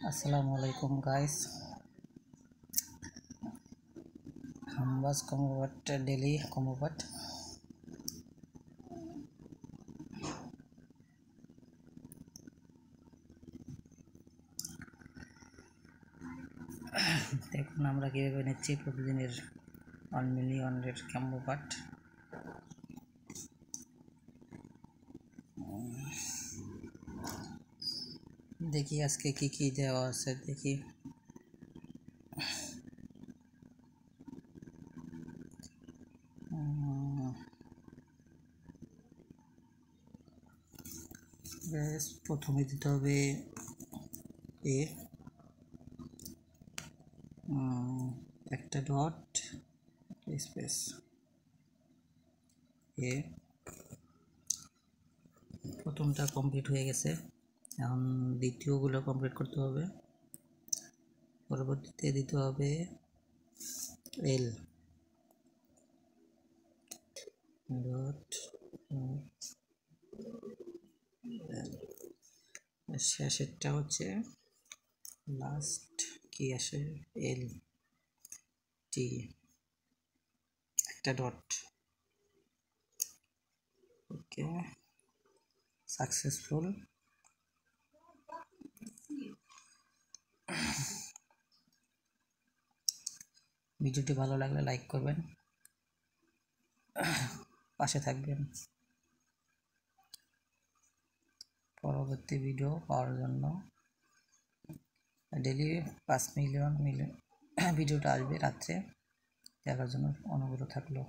Assalamualaikum guys, हम बस कम्बोबट daily कम्बोबट দেখুন আমরা কিভাবে নিচ্ছি প্রতিদিনের 1 মিলিয়নের কম্বোবট। দেখি আজকে কি কি দেওয়া আছে, দেখি প্রথমে দিতে হবে এ একটা ডট স্পেস এ। প্রথমটা কমপ্লিট হয়ে গেছে, এখন দ্বিতীয়গুলো কমপ্লিট করতে হবে। পরবর্তীতে দিতে হবে এল ডট শেষেরটা হচ্ছে লাস্ট কি আসে এল টি একটা ডট। ওকে, সাকসেসফুল। ভিডিওটি ভালো লাগলে লাইক করবেন, পাশে থাকবেন পরবর্তী ভিডিও পাওয়ার জন্য। ডেলি 5 মিলিয়ন ভিডিওটা আসবে রাত্রে, দেখার জন্য অনুরোধ থাকলো।